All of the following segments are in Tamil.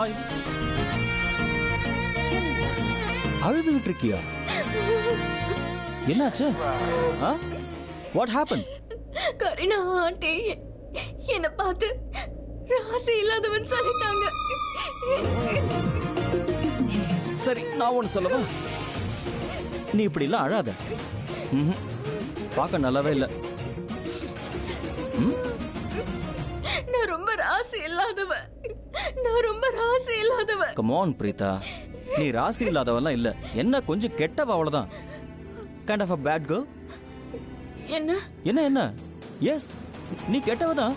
ஹாய். அழுதுகிட்டு இருக்கியா? என்னாச்சு? What happen? கரீனா ஆண்டி என்ன பார்த்து ராசி இல்லாதவன் சொல்லிட்டாங்க. சரி, நான் ஒன்னு சொல்லவா? நீ இப்படி எல்லாம் அழாத. பார்க்க நல்லாவே இல்ல. நான் ரொம்ப ராசி இல்லாதவ. நான் ரொம்ப ராசி இல்லாதவ. கம் ஆன் பிரீதா, நீ ராசி இல்லாதவெல்லாம் இல்ல. என்ன கொஞ்சம் கெட்டவ, அவ்வளவுதான். Kind of a bad girl. என்ன என்ன என்ன? எஸ், நீ கெட்டவதான்.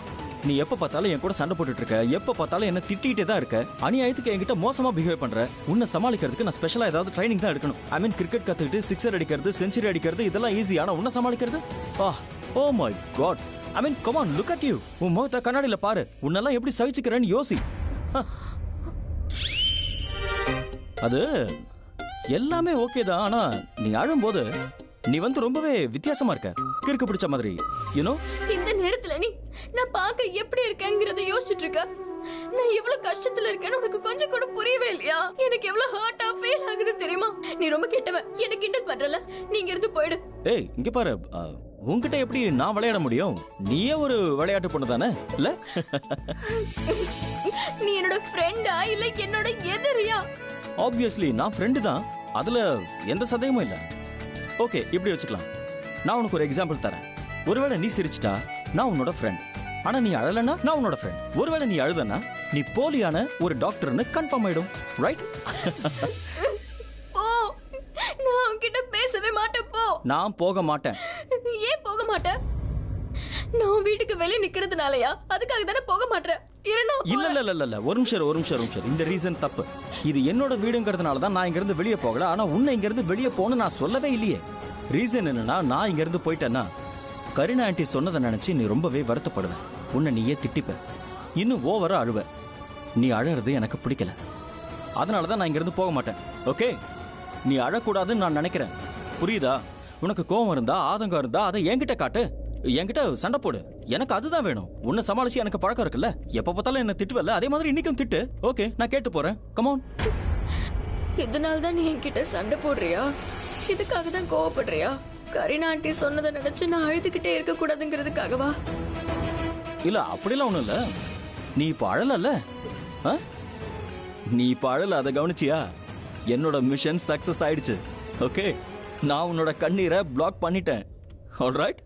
நீ எப்ப பார்த்தாலும் என் கூட சண்டை போட்டுட்டு இருக்க, எப்ப பார்த்தாலும் என்ன திட்டிகிட்டே தான் இருக்க. அநியாயத்துக்கு என்கிட்ட மோசமா பிஹேவ் பண்ற. உன்னை சமாளிக்கிறதுக்கு நான் ஸ்பெஷலா ஏதாவது ட்ரைனிங் தான் எடுக்கணும். ஐ மீன், கிரிக்கெட் கத்துக்கிட்டு சிக்ஸர் அடிக்கிறது, செஞ்சுரி அடிக்கிறது இதெல்லாம் ஈஸி. ஆனா உன்னை சமாளிக்கிறது, oh my god. I mean, come on, look at you. உன் முகத்தை கண்ணாடியில பாரு. உன்னெல்லாம் எப்படி சகிச்சுக்கிறேன்னு யோசி. அது எல்லாமே ஓகே தான். ஆனா நீ அழும்போது நீ ரொம்பவே வித்தியாசமா இருக்க. கிறுக்கு பிடிச்ச மாதிரி, யூனோ. இந்த நேரத்துல நீ நான் பார்க்க எப்படி இருக்கேங்கிறத யோசிச்சுட்டு இருக்க. நான் எவ்வளவு கஷ்டத்துல இருக்கேன்னு உனக்கு கொஞ்சம் கூட புரியவே இல்லையா? எனக்கு எவ்வளவு ஹர்ட்டா ஃபீல் ஆகுது தெரியுமா? நீ ரொம்ப கெட்டவன். எனக்கு கிண்டல் பண்றல. நீங்க இருந்து போயிடு. ஏய், இங்க பாரு. உன்கிட்ட எப்படி நான் விளையாட முடியும்? நீயே ஒரு விளையாட்டு பொண்ணு தானே, இல்ல? நீ என்னோட ஃப்ரெண்டா இல்ல என்னோட எதிரியா? ஆப்வியஸ்லி நான் ஃப்ரெண்டு தான். அதுல எந்த சந்தேகமும் இல்ல. ஓகே, இப்படி வச்சுக்கலாம். நான் உனக்கு ஒரு எக்ஸாம்பிள் தரேன். ஒருவேளை நீ சிரிச்சிட்டா நான் உன்னோட ஃப்ரெண்ட். ஆனா நீ அழலன்னா நான் உன்னோட ஃப்ரெண்ட். ஒருவேளை நீ அழுதனா நீ போலியான ஒரு டாக்டர்னு கன்ஃபார்ம் ஆயிடும், ரைட்? போ. நான் உன்கிட்ட பேசவே மாட்டேன். போ. நான் போக மாட்டேன். ஏன் போக மாட்டேன்? நான் வீட்டுக்கு வெளியே நிக்கிறதுனாலயா? அதுக்காக தானே போக மாட்டேன். இல்ல இல்ல இல்ல இல்ல, ஒரு நிமிஷம். இந்த ரீசன் தப்பு. இது என்னோட வீடுங்கிறதுனால தான் நான் இங்க இருந்து வெளியே போகல. ஆனா உன்னை இங்க இருந்து வெளியே போன்னு நான் சொல்லவே இல்லையே. ரீசன் என்னன்னா, நான் இங்க இருந்து போயிட்டேன்னா கரீனா ஆண்டி சொன்னதை நினைச்சு நீ ரொம்பவே வருத்தப்படுவ. உன்னை நீயே திட்டிப்ப, இன்னும் ஓவரா அழுவ. நீ அழறது எனக்கு பிடிக்கல. அதனாலதான் நான் இங்க இருந்து போக மாட்டேன். ஓகே, நீ அழக்கூடாதுன்னு நான் நினைக்கிறேன். புரியுதா? உனக்கு கோவம் இருந்தா, ஆதங்கம் இருந்தா அதை என்கிட்ட காட்டு. என்கிட்ட சண்டை போடு. எனக்கு அதுதான் வேணும். உன்னை சமாளிச்சு எனக்கு பழக்கம் இருக்குல்ல. எப்ப பார்த்தாலும் என்ன திட்டுவல்ல, அதே மாதிரி இன்னைக்கும் திட்டு. ஓகே, நான் கேட்டு போறேன். Come on. இதனால தான் நீ என்கிட்ட சண்டை போடுறியா? இதுக்காக தான் கோவப்படுறியா? கரீனா ஆண்டி சொன்னதை நினைச்சு நான் அழுதுகிட்டே இருக்க கூடாதுங்கிறதுக்காகவா? இல்ல, அப்படிலாம் ஒண்ணும் இல்ல. நீ இப்ப அழல. நீ இப்ப அழல, அதை கவனிச்சியா? என்னோட மிஷன் சக்சஸ் ஆயிடுச்சு. ஓகே, நான் உன்னோட கண்ணீரை பிளாக் பண்ணிட்டேன். ஆல்ரைட்?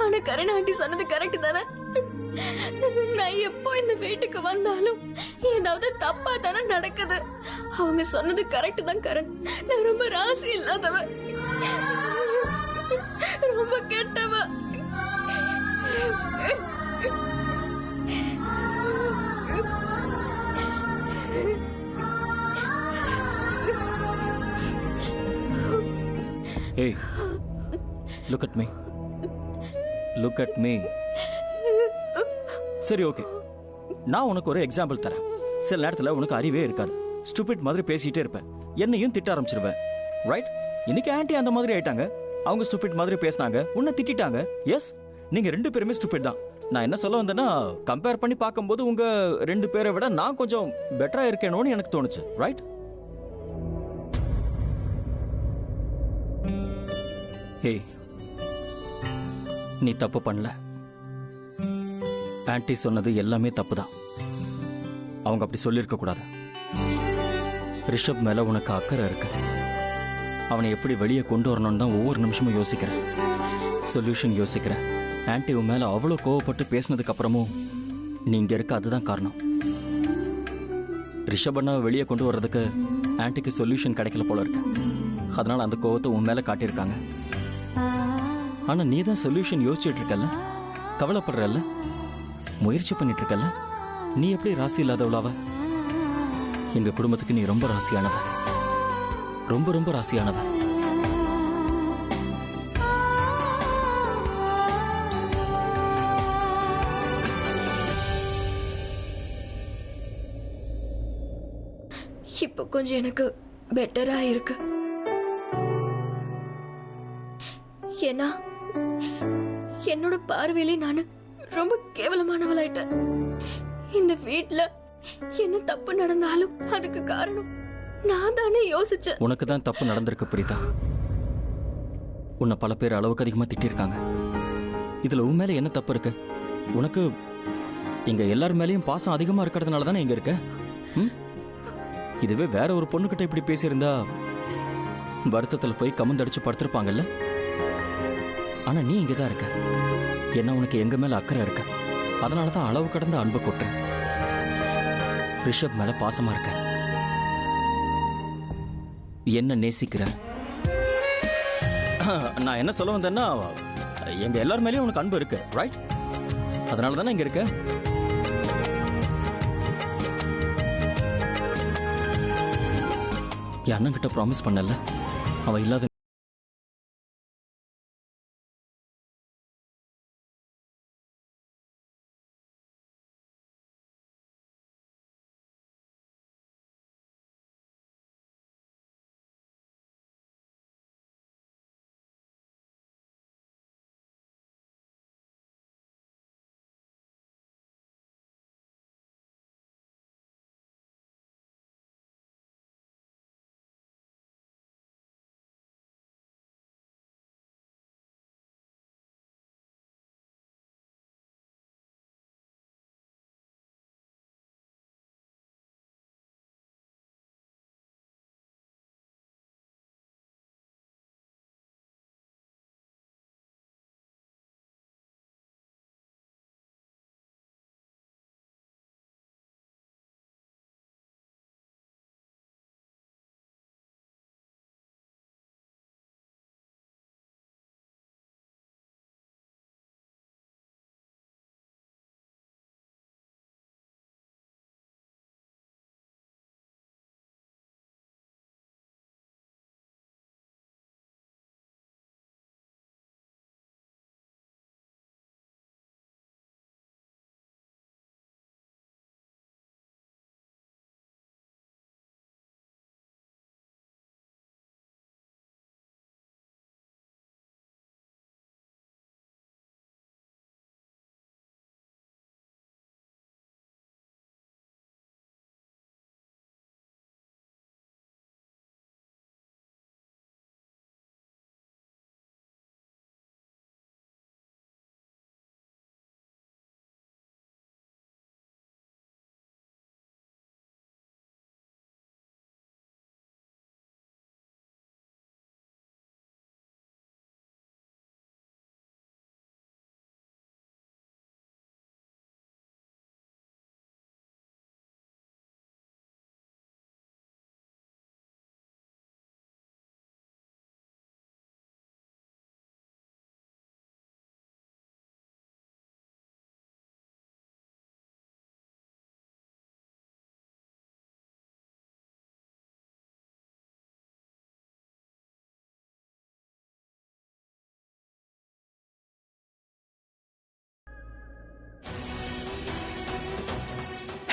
ஆனா கரீனா ஆண்டி சொன்னது கரெக்ட் தானே? நான் எப்போ இந்த வீட்டுக்கு வந்தாலும் ஏதாவது தப்பா தானே நடக்குது. அவங்க சொன்னது கரெக்ட் தான் கரண். நான் ரொம்ப ராசி இல்லாதவ, ரொம்ப கெட்டவ. Hey, look at me. Look at me. சரி, ஓகே. நான் உனக்கு ஒரு எக்ஸாம்பிள் தரேன். சில நேரத்துல உனக்கு அறிவே இருக்காது. ஸ்டூபிட் மாதிரி பேசிட்டே இருப்பேன். என்னையும் திட்ட ஆரம்பிச்சிருவேன், ரைட்? இன்னைக்கு ஆன்ட்டி அந்த மாதிரி ஆயிட்டாங்க. அவங்க ஸ்டூபிட் மாதிரி பேசினாங்க, உன்னை திட்டாங்க. எஸ், நீங்க ரெண்டு பேருமே ஸ்டூபிட் தான். நான் என்ன சொல்ல வந்தேன்னா, கம்பேர் பண்ணி பார்க்கும்போது உங்க ரெண்டு பேரை விட நான் கொஞ்சம் பெட்டரா இருக்கேனோன்னு எனக்கு தோணுச்சு, ரைட்? ஏய், நீ தப்பு பண்ணல. ஆன்ட்டி சொன்னது எல்லாமே தப்பு தான். அவங்க அப்படி சொல்லியிருக்க கூடாது. ரிஷப் மேல உனக்கு அக்கறை இருக்கு. அவனை எப்படி வெளியே கொண்டு வரணும்னு தான் ஒவ்வொரு நிமிஷமும் யோசிக்கிறேன். சொல்யூஷன் யோசிக்கிறேன். ஆன்ட்டி உன் மேல அவ்வளோ கோவப்பட்டு பேசினதுக்கு அப்புறமும் நீ இங்க இருக்க, அதுதான் காரணம். ரிஷப் அண்ணாவை வெளியே கொண்டு வர்றதுக்கு ஆன்ட்டிக்கு சொல்யூஷன் கிடைக்கல போல இருக்கு. அதனால அந்த கோவத்தை உன் மேல காட்டியிருக்காங்க. ஆனா நீ தான் சொல்யூஷன் யோசிச்சுட்டு இருக்கல, கவலைப்படுறல்ல, முயற்சி பண்ணிட்டு இருக்கல. நீ எப்படி ராசி இல்லாதவளாவ? எங்க குடும்பத்துக்கு நீ ரொம்ப ராசியானவ, ரொம்ப ரொம்ப ராசியானவ. இப்போ கொஞ்சம் எனக்கு பெட்டரா இருக்கு. ஏன்னா என்னோட பார்வையிலே நானு ரொம்ப கேவலமானவளாயிட்டேன். இந்த வீட்ல என்ன தப்பு நடந்தாலும் அதுக்கு காரணம் நான் தானே யோசிச்சேன். உனக்கு தான் தப்பு நடந்திருக்கு பிரீதா. உன்னை பல பேர் அளவுக்கு அதிகமா திட்டிருக்காங்க. இதுல உன் மேல என்ன தப்பு இருக்கு? உனக்கு இங்க எல்லார் மேலயும் பாசம் அதிகமா இருக்கிறதுனால தானே இங்க இருக்க. இதுவே வேற ஒரு பொண்ணுகிட்ட இப்படி பேசியிருந்தா வருத்தத்துல போய் கமந்தடிச்சு படுத்திருப்பாங்கல்ல. ஆனா நீ இங்கதான் இருக்க. என்ன உனக்கு எங்க மேல அக்கறை இருக்க. அதனாலதான் அளவு கடந்த அன்பு கொட்டுற. ரிஷப் மேல பாசமா இருக்க. என்ன நேசிக்கிற. நான் என்ன சொல்ல வந்தேன்னா எங்க எல்லார் மேலயும் உனக்கு அன்பு இருக்கு, ரைட்? அதனால தானே இங்க இருக்க. என் அண்ணன் கிட்ட ப்ராமிஸ் பண்ணல, அவ இல்லாத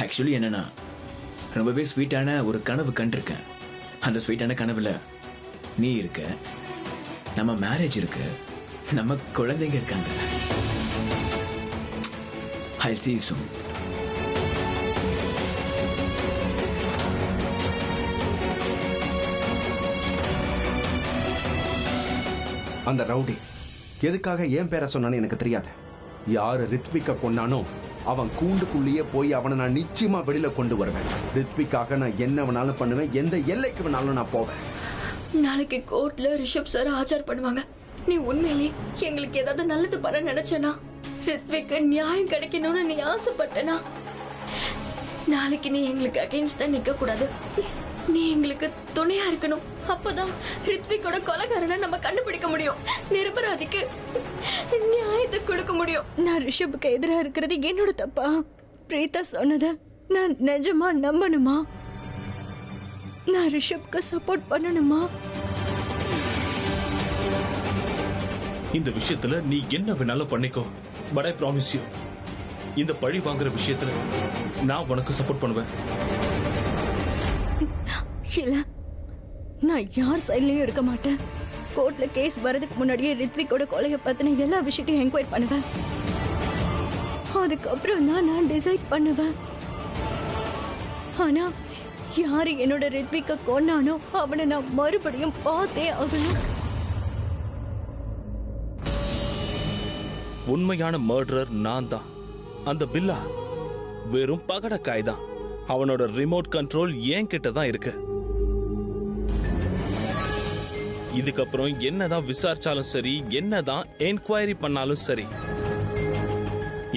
ஆக்சுவலி என்னன்னா ரொம்பவே ஸ்வீட்டான ஒரு கனவு கண்டிருக்கேன். அந்த ஸ்வீட்டான கனவுல நீ இருக்க, நம்ம மேரேஜ் இருக்கு, நம்ம குழந்தைங்க இருக்காங்க. I'll see you soon. அந்த ரவுடி எதுக்காக ஏன் பேரை சொன்னான்னு எனக்கு தெரியாது. யாரு ரித்விக்க கொண்டானோ அவன் கூண்டுக்குள்ளேயே போய் அவனை நான் நிச்சயமா வெளியில கொண்டு வருவேன். ரித்விக்காக நான் என்ன வேணாலும் பண்ணுவேன், எந்த எல்லைக்கு வேணாலும் நான் போவேன். நாளைக்கு கோர்ட்ல ரிஷப் சார் ஆஜர் பண்ணுவாங்க. நீ உண்மையிலே எங்களுக்கு ஏதாவது நல்லது பண்ண நினைச்சனா, ரித்விக்கு நியாயம் கிடைக்கணும்னு நீ ஆசைப்பட்டனா, நாளைக்கு நீ எங்களுக்கு அகைன்ஸ்டா நிக்க கூடாது. நீ எங்களுக்கு துணையா இருக்கணும். அப்பதான் ரித்விக்கோட கொலைகாரனை நம்ம கண்டுபிடிக்க முடியும். நிரபராதிக்கு நியாயத்தை கொடுக்க முடியும். நான் ரிஷபுக்கு எதிரா இருக்கிறது என்னோட தப்பா? பிரீதா சொன்னத நான் நிஜமா நம்பணுமா? நான் ரிஷப்க்கு சப்போர்ட் பண்ணணுமா? இந்த விஷயத்துல நீ என்ன வேணாலும் பண்ணிக்கோ, பட் ஐ ப்ராமிஸ் யூ, இந்த பழி வாங்குற விஷயத்துல நான் உனக்கு சப்போர்ட் பண்ணுவேன். இல்ல, நான் யார் சைட்லயும் இருக்க மாட்டேன். கோர்ட்ல கேஸ் வரதுக்கு முன்னாடியே ரித்விக்கோட கொலையை பத்தின எல்லா விஷயத்தையும் என்கொயரி பண்ணுவேன். அதுக்கப்புறம் தான் நான் டிசைட் பண்ணுவேன். ஆனா யாரு என்னோட ரித்விக்க கொன்னானோ அவனை நான் மறுபடியும் பார்த்தே ஆகணும். உண்மையான மர்டரர் நான் தான். அந்த பில்லா வெறும் பகடக்காய் தான். அவனோட ரிமோட் கண்ட்ரோல் என் கிட்ட தான் இருக்கு. இதுக்கப்புறம் என்னதான் விசாரிச்சாலும் சரி, என்னதான் என்கொயரி பண்ணாலும் சரி,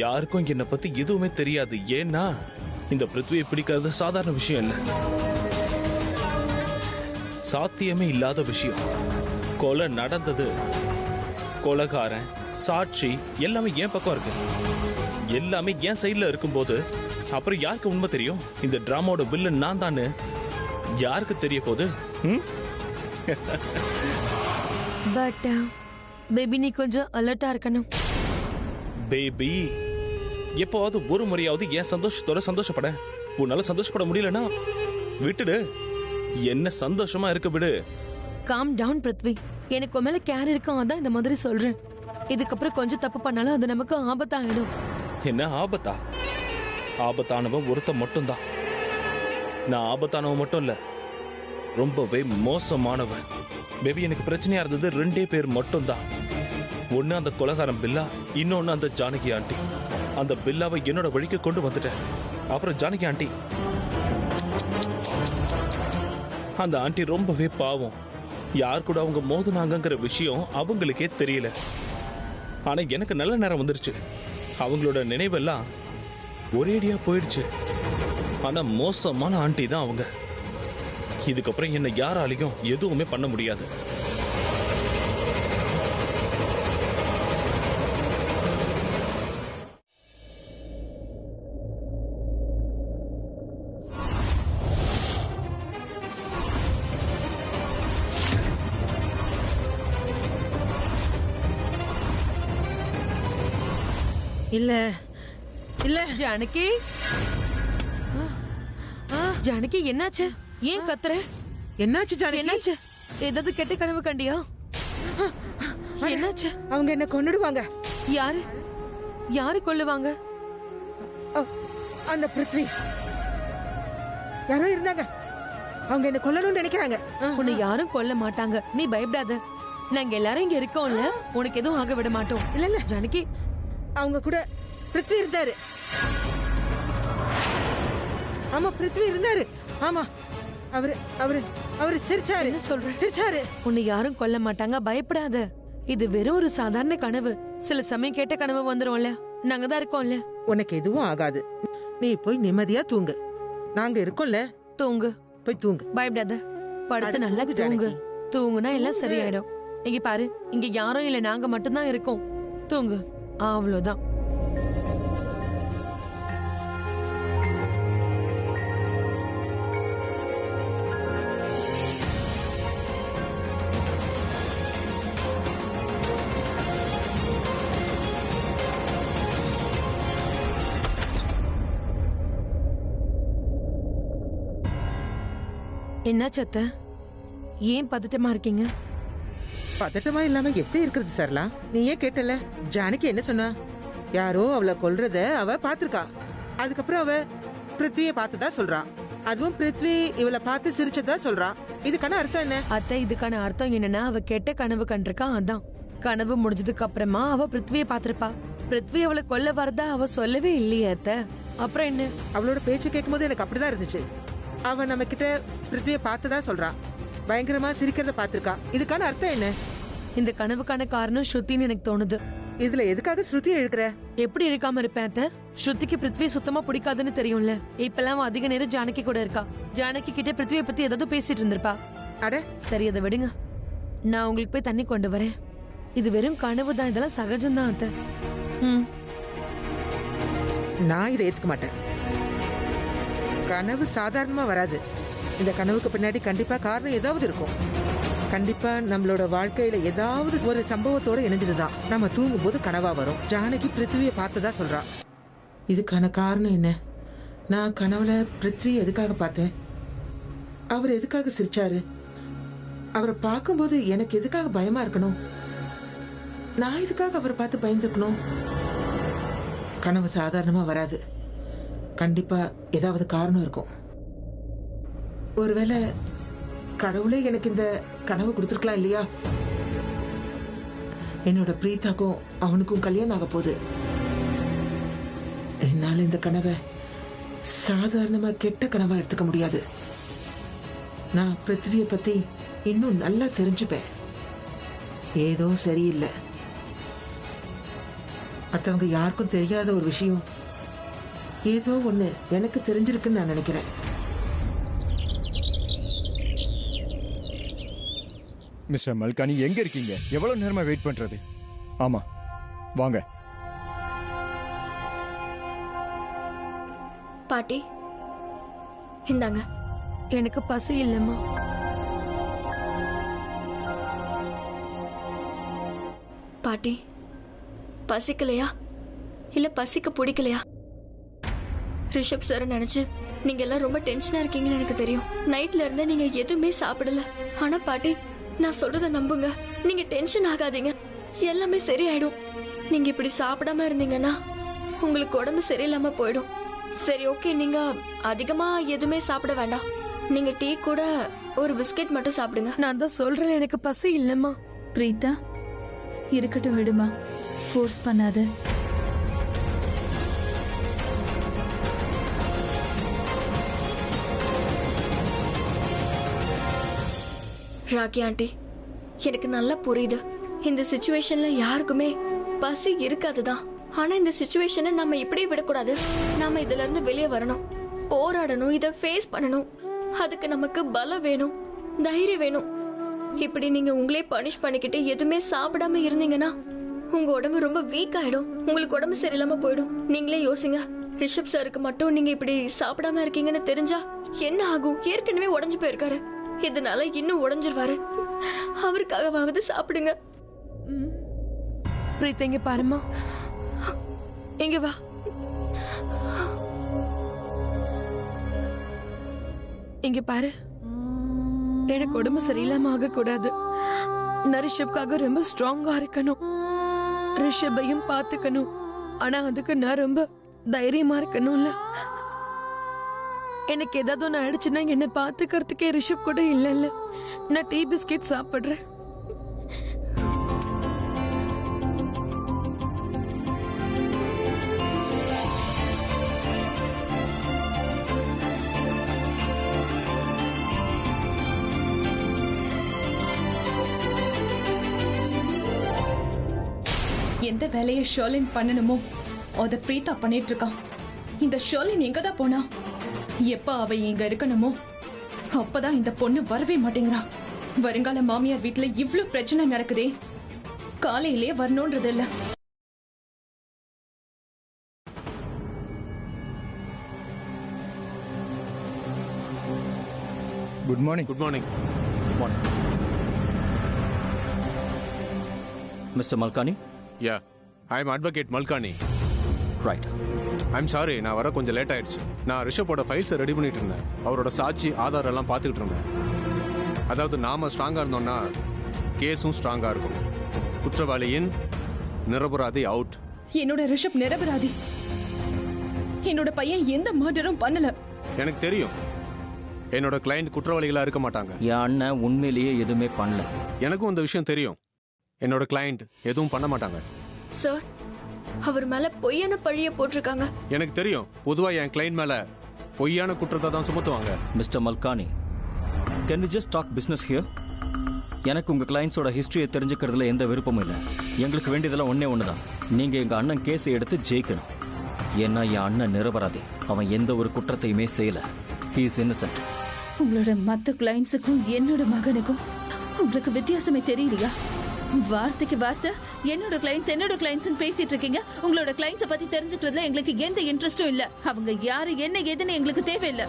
யாருக்கும் என்னை பத்தி எதுவுமே தெரியாது. ஏன்னா இந்த பிருத்வியை பிடிக்கிறது சாதாரண விஷயம் இல்ல, சாத்தியமே இல்லாத விஷயம். கொலை நடந்தது, கொலைகாரன், சாட்சி எல்லாமே என் பக்கம் இருக்கு. எல்லாமே என் சைட்ல இருக்கும்போது அப்புறம் யாருக்கு உண்மை தெரியும்? இந்த டிராமாவோட வில்லன் நான் தானு யாருக்கு தெரிய போகுது? பட் பேபி நீ கொஞ்சம் அலர்ட்டா இருக்கணும். பேபி, எப்போவாவது ஒரு முறையாவது என் சந்தோஷத்தோட சந்தோஷப்பட. உன்னால சந்தோஷப்பட முடியலன்னா விட்டுடு, என்ன சந்தோஷமா இருக்க விடு. Calm down Prithvi. எனக்கு உன் மேல கேர் இருக்கும், அதான் இந்த மாதிரி சொல்றேன். இதுக்கப்புறம் கொஞ்சம் தப்பு பண்ணாலும் அது நமக்கு ஆபத்தாயிடும். என்ன ஆபத்தா? ஆபத்தானவன் ஒருத்த மட்டும்தான். நான் ஆபத்தானவன் மட்டும் இல்ல, ரொம்பவே மோசமானவன். பேபி, எனக்கு பிரச்சனையா இருந்தது 2 பேர் மட்டும்தான். ஒன்னு அந்த கொலைகாரன் பில்லா, இன்னொன்னு அந்த ஜானகி ஆண்டி. அந்த பில்லாவை என்னோட வழிக்கு கொண்டு வந்துட்டேன். அப்புறம் ஜானகி ஆண்டி, அந்த ஆண்டி ரொம்பவே பாவம். யார் கூட அவங்க மோதுனாங்கிற விஷயம் அவங்களுக்கே தெரியல. ஆனா எனக்கு நல்ல நேரம் வந்துருச்சு. அவங்களோட நினைவெல்லாம் ஒரேடியா போயிடுச்சு. ஆனா மோசமான ஆண்டி தான் அவங்க. இதுக்கப்புறம் என்ன யாராலையும் எதுவுமே பண்ண முடியாது. இல்ல இல்ல ஜானகி, ஜானகி என்னாச்சு? ஏன் கத்துற? என்னாச்சு ஜானகி? என்னாச்சு? ஏதாவது கெட்ட கனவு கண்டியா? என்னாச்சு? அவங்க என்ன கொன்னுடுவாங்க. யாரு யாரு கொல்லுவாங்க? அந்த பிருத்வி யாரோ இருந்தாங்க, அவங்க என்ன கொல்லணும்னு நினைக்கிறாங்க. உன்னை யாரும் கொல்ல மாட்டாங்க, நீ பயப்படாத. நாங்க எல்லாரும் இங்க இருக்கோம்ல, உனக்கு எதுவும் ஆக விட மாட்டோம். இல்ல இல்ல ஜானகி, அவங்க கூட பிருத்வி இருந்தாரு. ஆமா பிருத்வி இருந்தாரு. ஆமா அவரு அவரு அவரு சிரிச்சாரு. என்ன சொல்ற? சிரிச்சாரு. உன்னை யாரும் கொல்ல மாட்டாங்க, பயப்படாத. இது வெறும் ஒரு சாதாரண கனவு. சில சமயம் கேட்ட கனவு வந்துரும்ல, நாங்க தான் இருக்கோம்ல. உனக்கு எதுவும் ஆகாது, நீ போய் நிம்மதியா தூங்கு. நாங்க இருக்கோம்ல, தூங்கு, போய் தூங்கு. பயப்படாத. படுத்து நல்லா தூங்கு தூங்கு. ஜானகி. தூங்குனா எல்லாம் சரியாயிடும். இங்க பாரு, இங்க யாரும் இல்ல, நாங்க மட்டும்தான் இருக்கோம். தூங்கு, அவ்வளவுதான். என்ன சத்த, ஏன் பதட்டமா இருக்கீங்க? பதட்டமா இல்லாம எப்படி இருக்கிறது சரளா? நீ ஏன் கேட்டல? ஜானகி என்ன சொன்னா? யாரோ அவளை கொல்றத அவ பாத்திருக்கா. அதுக்கப்புறம் அவ பிருத்வியை பார்த்ததா சொல்றா. அதுவும் பிருத்வி இவளை பார்த்து சிரிச்சதா சொல்றா. இதுக்கான அர்த்தம் என்ன? அத்தை, இதுக்கான அர்த்தம் என்னன்னா, அவ கெட்ட கனவு கண்டிருக்கா. அதான் கனவு முடிஞ்சதுக்கு அப்புறமா அவ பிருத்வியை பாத்திருப்பா. பிருத்வி அவளை கொல்ல வரதா அவ சொல்லவே இல்லையே அத்தை. அப்புறம் என்ன? அவளோட பேச்சு கேட்கும் போது எனக்கு அப்படிதான் இருந்துச்சு. அவ நம்ம கிட்ட பிருத்வியை பார்த்ததா சொல்றா, பயங்கரமா சிரிக்கிறத பாத்திருக்கா. இதுக்கான அர்த்தம் என்ன? இந்த கனவுக்கான காரணம் ஸ்ருதின்னு எனக்கு தோணுது. இதுல எதுக்காக ஸ்ருதியை இழுக்கிற? எப்படி இருக்காம இருப்பேன் அத்தை? ஸ்ருதிக்கு பிருத்வி சுத்தமா பிடிக்காதுன்னு தெரியும்ல. இப்பெல்லாம் அவ அதிக நேரம் ஜானகி கூட இருக்கா. ஜானகி கிட்ட பிருத்வியை பத்தி ஏதாவது பேசிட்டு இருந்திருப்பா. அட சரி, அதை விடுங்க. நான் உங்களுக்கு போய் தண்ணி கொண்டு வரேன். இது வெறும் கனவு தான், இதெல்லாம் சகஜம்தான் அத்தை. நான் இதை ஏத்துக்க மாட்டேன். கனவு சாதாரணமா வராது. இந்த கனவுக்கு பின்னாடி கண்டிப்பா காரணம் ஏதாவது இருக்கும். கண்டிப்பா நம்மளோட வாழ்க்கையில ஏதாவது ஒரு சம்பவத்தோட இணைஞ்சதுதான் நம்ம தூங்கும் போது கனவா வரும். ஜானகி பிருத்வியை பார்த்ததா சொல்றா. இதுக்கான காரணம் என்ன? நான் கனவுல பிருத்வி எதுக்காக பார்த்தேன்? அவர் எதுக்காக சிரிச்சாரு? அவரை பார்க்கும்போது எனக்கு எதுக்காக பயமா இருக்கணும்? நான் எதுக்காக அவரை பார்த்து பயந்துக்கணும்? கனவு சாதாரணமா வராது. கண்டிப்பா ஏதாவது காரணம் இருக்கும். ஒருவேளை கடவுளே எனக்கு இந்த கனவு கொடுத்துருக்கலாம் இல்லையா? என்னோட பிரீத்தாக்கும் அவனுக்கும் கல்யாணம் ஆக போகுது. என்னால இந்த கனவை சாதாரணமா கெட்ட கனவா எடுத்துக்க முடியாது. நான் பிருத்திவியை பத்தி இன்னும் நல்லா தெரிஞ்சுப்பேன். ஏதோ சரியில்லை. மற்றவங்க யாருக்கும் தெரியாத ஒரு விஷயம் ஏதோ ஒண்ணு எனக்கு தெரிஞ்சிருக்குன்னு நான் நினைக்கிறேன். மிஸ்டர் மல்கானி, எங்க இருக்கீங்க? எவ்வளவு நேரமா வெயிட் பண்றது? ஆமா, வாங்க. பாட்டி இந்தாங்க. எனக்கு பசி இல்லைம்மா. பாட்டி பசிக்கலையா இல்ல பசிக்க பிடிக்கலையா? ரிஷப் சார் நினைச்சு நீங்க எல்லாம் ரொம்ப டென்ஷனா இருக்கீங்கன்னு எனக்கு தெரியும். நைட்ல இருந்தே நீங்க எதுவுமே சாப்பிடல. ஆனா பாட்டி, நான் சொல்றத நம்புங்க. நீங்க டென்ஷன் ஆகாதீங்க, எல்லாமே சரியாயிடும். நீங்க இப்படி சாப்பிடாம இருந்தீங்கன்னா உங்களுக்கு உடம்பு சரியில்லாம போயிடும். சரி, ஓகே, நீங்க அதிகமா எதுவுமே சாப்பிட வேண்டாம். நீங்க டீ கூட ஒரு பிஸ்கெட் மட்டும் சாப்பிடுங்க. நான் தான் சொல்றேன், எனக்கு பசி இல்லைம்மா. பிரீதா, இருக்கட்டும், விடுமா, ஃபோர்ஸ் பண்ணாத. ராக்கி ஆண்டி, எனக்கு நல்லா புரியுது. இந்த சிச்சுவேஷன்ல யாருக்குமே பசி இருக்காதுதான். ஆனா இந்த சிச்சுவேஷனை நம்ம இப்படியே விடக்கூடாது. நாம இதுல இருந்து வெளியே வரணும், போராடணும், இத ஃபேஸ் பண்ணணும். அதுக்கு நமக்கு பலம் வேணும், தைரியம் வேணும். இப்படி நீங்க உங்களே பனிஷ் பண்ணிக்கிட்டு எதுவுமே சாப்பிடாம இருந்தீங்கன்னா உங்க உடம்பு ரொம்ப வீக் ஆயிடும். உங்களுக்கு உடம்பு சரியில்லாம போயிடும். நீங்களே யோசிங்க, ரிஷப் சாருக்கு மட்டும் நீங்க இப்படி சாப்பிடாம இருக்கீங்கன்னு தெரிஞ்சா என்ன ஆகும்? ஏற்கனவே உடைஞ்சு போயிருக்காரு, இதனால இன்னும் உடைஞ்சிருவாரு. அவருக்காகவாவது சாப்பிடுங்க. பிரீத்தா, இங்க பாருமா, இங்க வா. இங்க பாரு, எனக்கு உடம்பு சரியில்லாம ஆக கூடாது. நான் ரிஷப்காக ரொம்ப ஸ்ட்ராங்கா இருக்கணும், ரிஷபையும் பாத்துக்கணும். ஆனா அதுக்கு நான் ரொம்ப தைரியமா இருக்கணும்ல. எனக்கு ஏதாவது ஒன்று ஆயிடுச்சுன்னா என்னை பாத்துக்கிறதுக்கே ரிஷப் கூட இல்ல. நான் டீ பிஸ்கெட் சாப்பிடுறேன். எந்த வேலையை ஷர்லின் பண்ணணுமோ அத பிரீதா பண்ணிட்டு இருக்கான். இந்த ஷர்லின் எங்கதான் போனா? எப்ப அவ இங்க இருக்கணுமோ அப்பதான் இந்த பொண்ணு வரவே மாட்டேங்கிறா. வருங்கால மாமியார் வீட்டுல இவ்ளோ பிரச்சனை நடக்குதே, காலையிலே வரணும்ன்றது இல்ல. Good morning. Good morning. Mister Malkani. Yeah, I am advocate Malkani. Right. I'm sorry, நான் வர கொஞ்சம் லேட் ஆயிடுச்சு. நான் ரிஷப்போட ஃபைல்ஸை ரெடி பண்ணிட்டு இருந்தேன். அவரோட சாட்சி ஆதாரம் எல்லாம் பார்த்துக்கிட்டு இருந்தேன். அதாவது நாம ஸ்ட்ராங்கா இருந்தோம்னா கேஸும் ஸ்ட்ராங்கா இருக்கும். குற்றவாளியின் நிரபராதி அவுட். என்னோட ரிஷப் நிரபராதி. என்னோட பையன் எந்த மர்டரும் பண்ணல. எனக்கு தெரியும், என்னோட கிளையண்ட் குற்றவாளிகளா இருக்க மாட்டாங்க. என் அண்ணன் உண்மையிலேயே எதுவுமே பண்ணல. எனக்கும் இந்த விஷயம் தெரியும். என்னோட கிளையண்ட் எதுவும் பண்ண மாட்டாங்க. சார், அவர் மேல பொய்யான பழிய போட்டிருக்காங்க. எனக்கு தெரியும், பொதுவா என் கிளையண்ட் மேல பொய்யான குற்றத்தை தான் சுமத்துவாங்க. Mister Malkani, can we just talk business here? எனக்கு உங்க கிளைண்ட்ஸோட ஹிஸ்டரியை தெரிஞ்சுக்கிறதுல எந்த விருப்பமும் இல்லை. எங்களுக்கு வேண்டியதெல்லாம் ஒன்னே ஒண்ணுதான், நீங்க எங்க அண்ணன் கேஸை எடுத்து ஜெயிக்கணும். ஏன்னா என் அண்ணன் நிரபராதி, அவன் எந்த ஒரு குற்றத்தையுமே செய்யல. He is Innocent. உங்களோட மத்த கிளைண்ட்ஸுக்கும் என்னோட மகனுக்கும் உங்களுக்கு வித்தியாசமே தெரியலையா? வார்த்தைக்கு வார்த்தை என்னோட கிளைண்ட்ஸ் பேசிட்டு இருக்கீங்க. உங்களோட கிளைண்ட்ஸை பத்தி தெரிஞ்சுக்கிறதுல எங்களுக்கு எந்த இன்ட்ரெஸ்டும் இல்ல. அவங்க யாரு என்ன ஏதுன்னு எங்களுக்கு தேவையில்லை.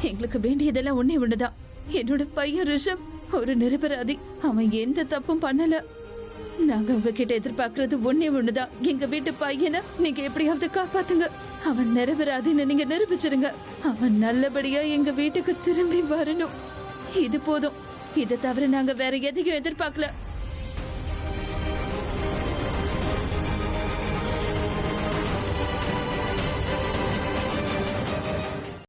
எங்களுக்கு வேண்டியதெல்லாம் ஒண்ணே ஒண்ணுதான், என்னோட பையன் ரிஷப் ஒரு நிரபராதி. அவன் எந்த தப்பும் பண்ணல. நாங்க உங்ககிட்ட எதிர்பார்க்கறது ஒண்ணே ஒண்ணுதான், எங்க வீட்டு பையனை நீங்க எப்படியாவது காப்பாத்துங்க. அவன் நிரபராதின்னு நீங்க நிரூபிச்சிருங்க. அவன் நல்லபடியா எங்க வீட்டுக்கு திரும்பி வரணும். இது போதும். இதை தவிர நாங்க வேற எதையும் எதிர்பார்க்கல